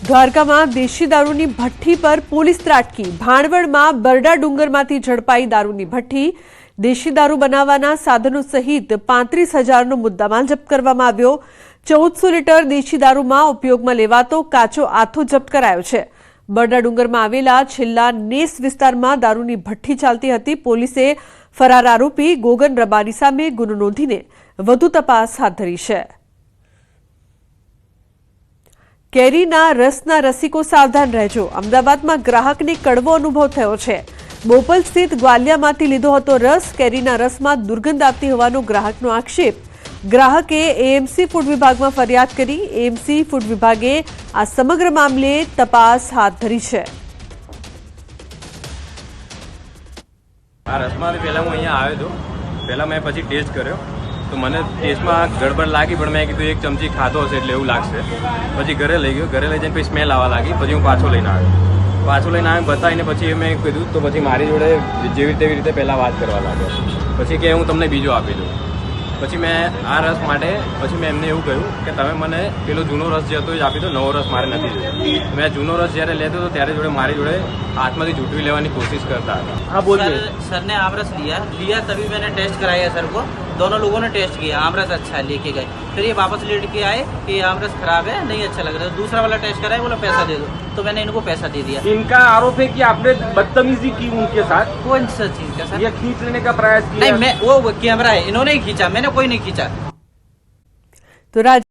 દ્વારકામાં દેશી દારૂની ભઠ્ઠી પર પોલીસ ત્રાટકી। ભાણવડમાં બરડા ડુંગરમાંથી ઝડપાઈ દારૂની ભઠ્ઠી। દેશી દારૂ બનાવવાના સાધનો સહિત 35,000નો મુદ્દામાલ જપ્ત કરવામાં આવ્યો। 1400 લીટર દેશી દારૂમાં ઉપયોગમાં લેવાતો કાચો આથો જપ્ત કરાયો છે। બરડા ડુંગરમાં આવેલા છેલ્લા નેસ વિસ્તારમાં દારૂની ભઠ્ઠી ચાલતી હતી। પોલીસે ફરાર આરોપી ગોગન રબારી સામે ગુનો નોંધીને વધુ તપાસ હાથ ધરી છે। કેરીના રસના રસિકો સાવધાન રહેજો। અમદાવાદમાં ગ્રાહકને કડવો અનુભવ થયો છે। બોપલ સ્થિત ગ્વાલિયામાંથી લીધો હતો રસ। કેરીના રસમાં દુર્ગંધ આવતી હોવાનો ગ્રાહકનો આક્ષેપ। ગ્રાહકે એએમસી ફૂડ વિભાગમાં ફરિયાદ કરી। એએમસી ફૂડ વિભાગે આ સમગ્ર મામલે તપાસ હાથ ધરી છે। આ રસમાં પહેલાં હું અહીંયા આવ્યો હતો। પહેલાં મેં પછી ટેસ્ટ કર્યો તો મને ટેસ્ટમાં ગડબડ લાગી, પણ મેં કીધું એક ચમચી ખાધો હશે એટલે એવું લાગશે। પછી ઘરે લઈ ગયો। ઘરે લઈ જઈને પછી સ્મેલ આવવા લાગી। પછી હું પાછો લઈને આવ્યો। બતાવીને પછી મેં કીધું તો પછી મારી જોડે જેવી તેવી રીતે પહેલાં વાત કરવા લાગ્યો। પછી કે હું તમને બીજો આપી દઉં। પછી મેં આ રસ માટે પછી મેં એમને એવું કહ્યું કે તમે મને પેલો જૂનો રસ જે હતો એ જ આપી દો, નવો રસ મારે નથી જોઈતો। મેં જૂનો રસ જ્યારે લેતો હતો ત્યારે જોડે મારી જોડે हाथ झूठवी लेने की कोशिश करता था। हाँ बोलिए। सर ने आमरस लिया तभी मैंने टेस्ट कराया सर को। दोनों लोगों ने टेस्ट किया, आमरस अच्छा है, लेके गए। फिर ये वापस लेट के आए कि आमरस खराब है, नहीं अच्छा लग रहा है। दूसरा वाला टेस्ट कराया, बोला पैसा दे दो, तो मैंने इनको पैसा दे दिया। इनका आरोप है कि आपने बदतमीजी की उनके साथ। कौन सा चीज का सर? ये खींच लेने का प्रयास किया? नहीं, मैं वो कैमरा है, इन्होंने ही खींचा, मैंने कोई नहीं खींचा। तो